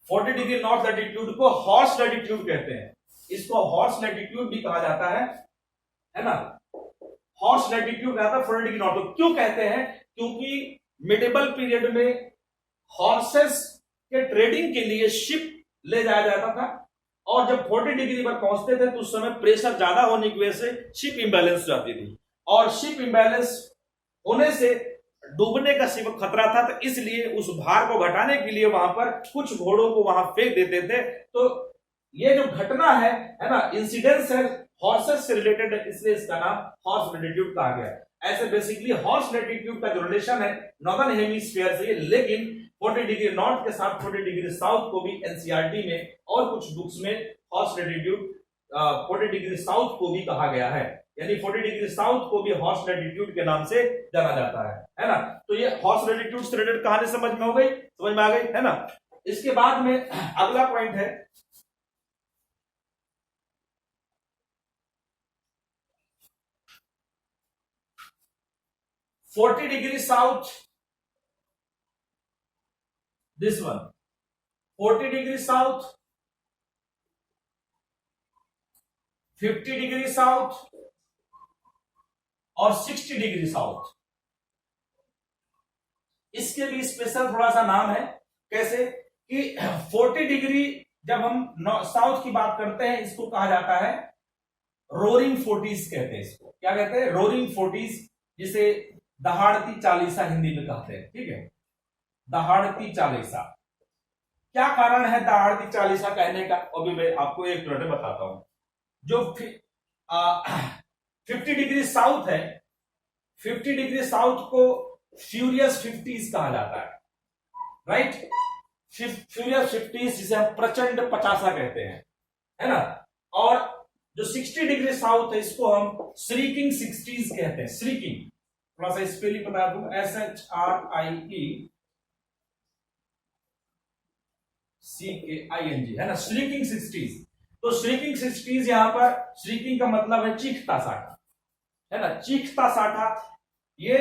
40 डिग्री नॉर्थ लैटिट्यूड को हॉर्स लैटिट्यूड कहते हैं। इसको हॉर्स लैटिट्यूड भी कहा जाता है ना। हॉर्स लैटिट्यूड कहता है 40 डिग्री नॉर्थ। तो क्यों कहते हैं? क्योंकि मिडिवल पीरियड में हॉर्सेस के ट्रेडिंग के लिए शिप ले जाया जाता था, और जब 40 डिग्री पर पहुंचते थे तो उस समय प्रेशर ज्यादा होने की वजह से शिप इंबैलेंस हो जाती थी, और शिप इंबैलेंस होने से डूबने का खतरा था। तो इसलिए उस भार को घटाने के लिए वहां पर कुछ घोड़ों को वहां फेंक देते थे। तो ये जो घटना है ना, इंसिडेंस है, हॉर्सेस से रिलेटेड है, इसलिए इसका नाम हॉर्स लैटिट्यूड कहा गया। ऐसे बेसिकली हॉर्स लैटिट्यूड का जो रिलेशन है नॉर्दर्न हेमिस्फीयर से, लेकिन 40 डिग्री नॉर्थ के साथ 40 डिग्री साउथ को भी एनसीईआरटी में और कुछ बुक्स में हॉर्स लैटिट्यूड 40 डिग्री साउथ को भी कहा गया है, यानी 40 डिग्री साउथ को भी हॉर्स लैटिट्यूड के नाम से जाना जाता है ना। तो ये हॉर्स लैटिट्यूड से रिलेटेड कहानी समझ में हो गई, समझ में आ गई, है ना। इसके बाद में अगला पॉइंट है 40 degree south, this one 40 degree south, 50 degree south और 60 डिग्री साउथ। इसके भी स्पेशल थोड़ा सा नाम है। कैसे कि 40 डिग्री जब हम साउथ की बात करते हैं, इसको कहा जाता है रोरिंग फोर्टीज कहते हैं। इसको क्या कहते हैं? रोरिंग फोर्टीज, जिसे दहाड़ती चालीसा हिंदी में कहते हैं, ठीक है, दहाड़ती चालीसा। क्या कारण है दहाड़ती चालीसा कहने का, अभी मैं आपको एक मिनट में बताता हूं। जो 50 डिग्री साउथ है, 50 डिग्री साउथ को फ्यूरियस 50s कहा जाता है, राइट। फ्यूरियस 50s जिसे हम प्रचंड 50 कहते हैं, है ना। और जो 60 डिग्री साउथ है, इसको हम श्रीकिंग 60s कहते हैं। श्रीकिंग, थोड़ा सा स्पेलिंग बता दूं, SHRIECKING, है ना, श्रीकिंग 60s। तो श्रीकिंग 60s, यहां पर श्रीकिंग का मतलब है चीखता साठा, है ना, चीखता साठा। ये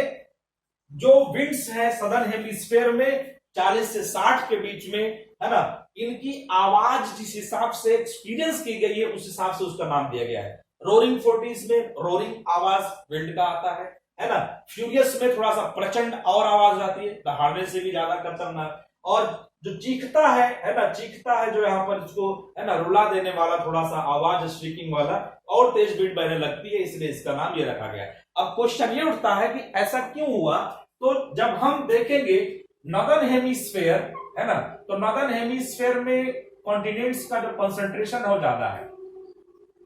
जो विंड्स है सदर्न हेमिस्फीयर में 40 से 60 के बीच में, है ना, इनकी आवाज जिस हिसाब से एक्सपीरियंस की गई है उस हिसाब से उसका नाम दिया गया है। रोरिंग 40s में रोरिंग आवाज विंड का आता है ना। फ्यूरियस में थोड़ा सा प्रचंड और आवाज आती है, दहाड़ने से भी ज्यादा खतरनाक। और जो चीखता है ना, चीखता है जो यहाँ पर इसको, है ना, रुला देने वाला थोड़ा सा आवाज, स्ट्रीकिंग वाला, और तेज विंड बहने लगती है, इसलिए इसका नाम ये रखा गया। अब क्वेश्चन ये उठता है कि ऐसा क्यों हुआ? तो जब हम देखेंगे नॉर्दर्न हेमिस्फीयर, है ना, तो नॉर्दर्न हेमिस्फीयर में कॉन्टिनेंट्स का जो कंसंट्रेशन है ज्यादा है।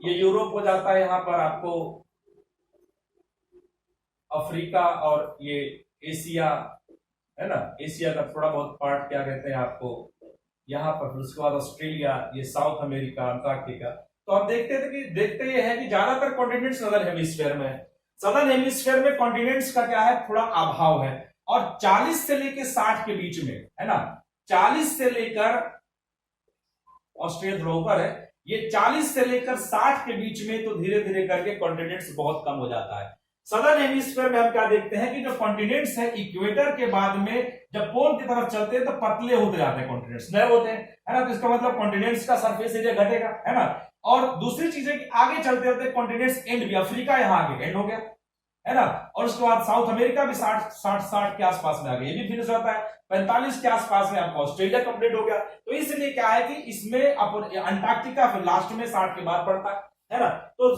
ये यूरोप हो जाता है, यहां पर आपको अफ्रीका और ये एशिया, है ना, एशिया का थोड़ा बहुत पार्ट क्या कहते हैं आपको यहां पर, उसके बाद ऑस्ट्रेलिया, ये साउथ अमेरिका, अंटार्कटिका। तो हम देखते ये है कि ज्यादातर कॉन्टिनेंट्स नॉर्दर्न हेमिस्फीयर में है। सदर्न हेमिस्फीयर में कॉन्टिनेंट्स का क्या है, थोड़ा अभाव है। और 40 से लेकर 60 के बीच में, है ना, 40 से लेकर, ऑस्ट्रेलिया थोड़ा ऊपर है, ये 40 से लेकर 60 के बीच में तो धीरे धीरे करके कॉन्टिनेंट्स बहुत कम हो जाता है। सदर्न हेमिस्फीयर में हम क्या देखते हैं कि जो कॉन्टिनेंट्स है इक्वेटर के बाद में जब पोल की तरफ चलते हैं तो पतले होते जाते हैं, कॉन्टिनेंट्स नए होते हैं, है ना। तो इसका मतलब कॉन्टिनेंट्स का सरफेस एरिया घटेगा, है ना। और दूसरी चीज है कि आगे चलते होते कॉन्टिनेंट्स एंड भी, अफ्रीका यहां आगे एंड हो गया, है ना। और उसके बाद साउथ अमेरिका भी 60 के आसपास में आ गया, ये भी फिनिश होता है। 45 के आसपास में आपका ऑस्ट्रेलिया कंप्लीट हो गया। तो इसलिए क्या है कि इसमें अंटार्कटिका फिर लास्ट में 60 के बाद पड़ता है ना। तो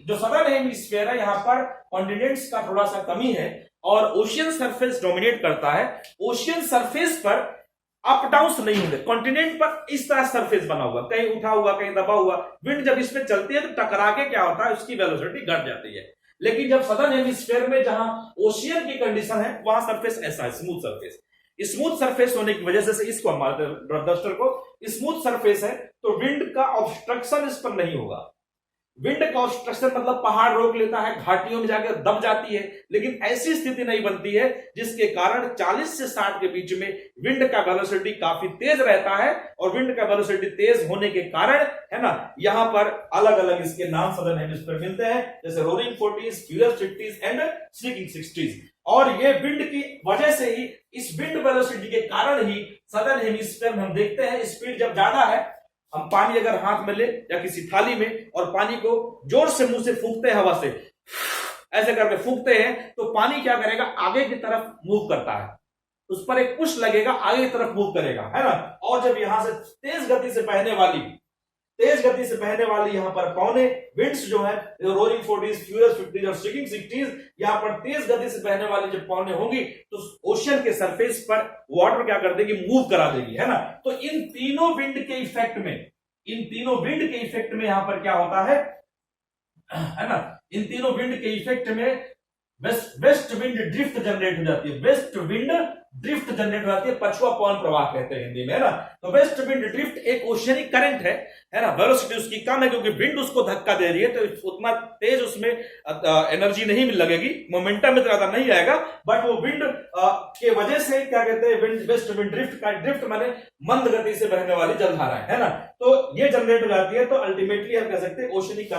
जो सदर्न हेमिस्फीयर है यहाँ पर कॉन्टिनेंट्स का थोड़ा सा कमी है और ओशियन सरफेस डोमिनेट करता है। ओशियन सरफेस पर अप डाउन्स नहीं होंगे, कॉन्टिनेंट पर इस तरह सरफेस बना हुआ, कहीं उठा हुआ कहीं दबा हुआ, विंड जब इस पे चलती है तो टकरा के क्या होता है, उसकी वेलोसिटी घट जाती है। लेकिन जब सदर्न हेमिस्फीयर में जहां ओशियन की कंडीशन है वहां सरफेस ऐसा है, स्मूथ सरफेस। स्मूथ सरफेस होने की वजह से इसको हम मारते हैं डस्टर को, स्मूथ सरफेस है तो विंड का ऑब्स्ट्रक्शन इस पर नहीं होगा। विंड का ऑब्स्ट्रक्शन मतलब पहाड़ रोक लेता है, घाटियों में जाकर दब जाती है, लेकिन ऐसी स्थिति नहीं बनती है जिसके कारण 40 से 60 के बीच में विंड का वेलोसिटी काफी तेज रहता है। और विंड का वेलोसिटी तेज होने के कारण है ना, यहां पर अलग अलग इसके नाम सदर्न हेमिस्फीयर मिलते हैं, जैसे roaring 40s, furious 50s and streaking 60s। और ये विंड की वजह से ही, इस विंड वेलोसिटी के कारण ही सदर्न हेमिस्फीयर में हम देखते हैं स्पीड जब ज्यादा है, हम पानी अगर हाथ में ले या किसी थाली में और पानी को जोर से मुंह से फूंकते हैं, हवा से ऐसे करके फूंकते हैं, तो पानी क्या करेगा, आगे की तरफ मूव करता है, उस पर एक पुश लगेगा, आगे की तरफ मूव करेगा, है ना। और जब यहां से तेज गति से बहने वाली यहां पर पौने विंड्स जो है, रोरिंग 40s, फ्यूरियस 50s और स्ट्रीकिंग 60s, यहां पर तेज गति से बहने वाली जब पौने होंगी तो ओशियन के सरफेस पर वाटर क्या कर देगी, मूव करा देगी, है ना। तो इन तीनों विंड के इफेक्ट में यहां पर क्या होता है ना, इन तीनों विंड के इफेक्ट में वेस्ट विंड ड्रिफ्ट जनरेट हो जाती है, वेस्ट विंड ड्रिफ्ट जनरेट हो जाती है, पछुआ पवन प्रवाह कहते हैं हिंदी में, है ना। तो वेस्ट विंड ड्रिफ्ट एक ओशियनिक करंट है ना, वेलोसिटी उसकी कम है क्योंकि विंड उसको धक्का दे रही है, तो उतना तेज उसमें एनर्जी नहीं मिल लगेगी, मोमेंटम में ज्यादा नहीं आएगा, बट वो विंड के वजह से क्या कहते हैं, विंड वेस्ट विंड ड्रिफ्ट माने मंद गति से बहने वाली जलधारा है ना, तो ये जनरेट हो जाती है। तो अल्टीमेटली हम कह सकते हैं ओशियनिक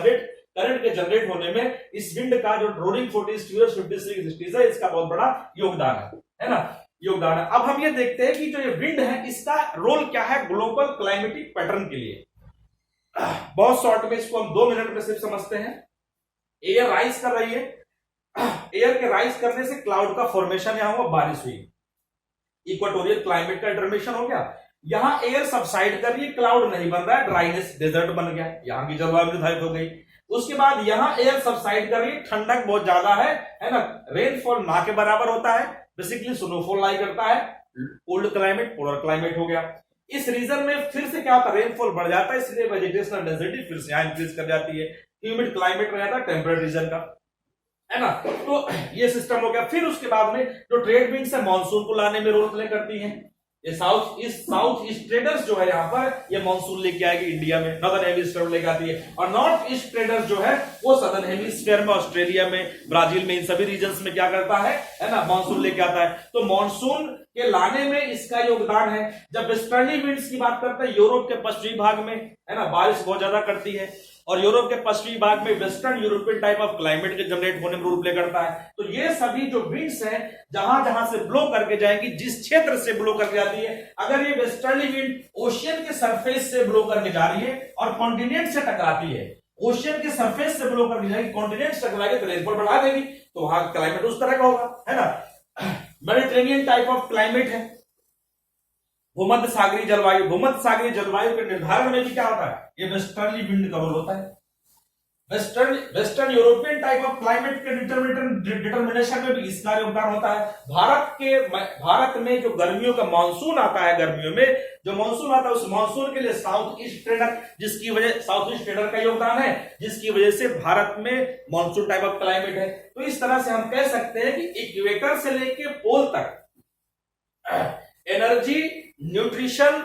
करंट के जनरेट होने में इस विंड का जो roaring 40s, furious 50s, 60s है, इसका बहुत बड़ा योगदान है ना, योगदान है। अब हम ये देखते हैं कि जो ये विंड है इसका रोल क्या है ग्लोबल क्लाइमेटिक पैटर्न के लिए। बहुत शॉर्ट में इसको हम 2 मिनट में सिर्फ समझते हैं। एयर राइज कर रही है, एयर के राइज करने से क्लाउड का फॉर्मेशन यहां हुआ, बारिश हुई, इक्वेटोरियल क्लाइमेट का इंटरमेशन हो गया। यहां एयर सबसाइड कर रही है, क्लाउड नहीं बन रहा है, ड्राइनेस डेजर्ट बन गया, यहां की जलवायु निर्धारित हो गई। उसके बाद यहां एयर सबसाइड कर रही है, ठंडक बहुत ज्यादा है ना, रेनफॉल ना के बराबर होता है, बेसिकली स्नोफॉल लाई करता है, कोल्ड क्लाइमेट पोलर क्लाइमेट हो गया। इस रीजन में फिर से क्या होता है, रेनफॉल बढ़ जाता है, इसलिए वेजिटेशनल डेंसिटी फिर से यहां इंक्रीज कर जाती है, ह्यूमिड क्लाइमेट रहता है टेम्परेट रीजन का, है ना। तो ये सिस्टम हो गया। फिर उसके बाद में जो ट्रेड विंड्स है मानसून को लाने में रोल प्ले करती हैं। ये साउथ ईस्ट ट्रेडर्स जो है यहाँ पर ये मानसून लेके आएगी इंडिया में, नॉर्दर्न हेमिस्फीयर लेके आती है, और नॉर्थ ईस्ट ट्रेडर्स जो है वो सदर्न हेमिस्फीयर में, ऑस्ट्रेलिया में, ब्राजील में, इन सभी रीजन्स में क्या करता है ना, मानसून लेके आता है। तो मानसून के लाने में इसका योगदान है। जब वेस्टर्नी विंड्स की बात करते हैं, यूरोप के पश्चिमी भाग में है ना बारिश बहुत ज्यादा करती है, और यूरोप के पश्चिमी भाग में western European type of climate के जनरेट होने में रोल प्ले करता है। तो ये सभी जो विंड्स हैं जहां जहां से ब्लो करके जाएंगी, जिस क्षेत्र से ब्लो करके जाती है, अगर ये वेस्टर्ली विंड ओशियन के सरफेस से ब्लो करके जा रही है और कॉन्टिनेंट से टकराती है, ओशियन के सरफेस से ब्लो करके जाएगी, कॉन्टिनेंट से टकराएगी तो रेनफॉल बढ़ा देगी, तो वहां क्लाइमेट उस तरह का होगा, है ना। मेडिटेरेनियन टाइप ऑफ क्लाइमेट है, भूमध्य सागरीय जलवायु के निर्धारण में भी क्या होता है, ये वेस्टर्नली विंड का रोल होता है। Western European type of climate के डिटर्मिनेशन में भी इसका योगदान होता है। भारत में जो गर्मियों का मानसून आता है, गर्मियों में जो मानसून आता है, उस मानसून के लिए साउथ ईस्ट ट्रेडर का योगदान है, जिसकी वजह से भारत में मानसून टाइप ऑफ क्लाइमेट है। तो इस तरह से हम कह सकते हैं कि इक्वेटर से लेके पोल तक एनर्जी, न्यूट्रिशन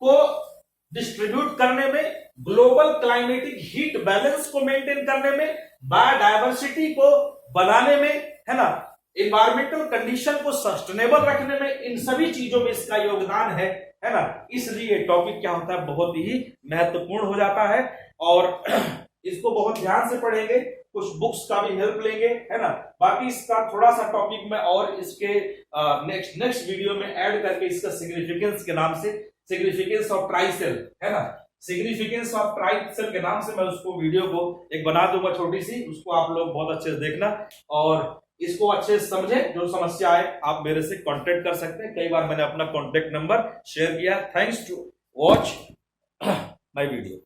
को डिस्ट्रीब्यूट करने में, ग्लोबल क्लाइमेटिक हीट बैलेंस को मेंटेन करने में, बायोडायवर्सिटी को बनाने में, है ना, इन्वायरमेंटल कंडीशन को सस्टेनेबल रखने में, इन सभी चीजों में इसका योगदान है ना। इसलिए टॉपिक क्या होता है, बहुत ही महत्वपूर्ण हो जाता है, और इसको बहुत ध्यान से पढ़ेंगे, कुछ बुक्स का भी हेल्प लेंगे, है ना। बाकी इसका थोड़ा सा टॉपिक में और इसके नेक्स्ट वीडियो में ऐड करके इसका सिग्निफिकेंस के नाम से, सिग्निफिकेंस ऑफ ट्राइसेल, है ना, सिग्निफिकेंस ऑफ ट्राइसेल के नाम से मैं उसको वीडियो को एक बना दूंगा छोटी सी, उसको आप लोग बहुत अच्छे से देखना और इसको अच्छे से समझे। जो समस्या आए आप मेरे से कांटेक्ट कर सकते हैं, कई बार मैंने अपना कांटेक्ट नंबर शेयर किया। Thanks to watch my video.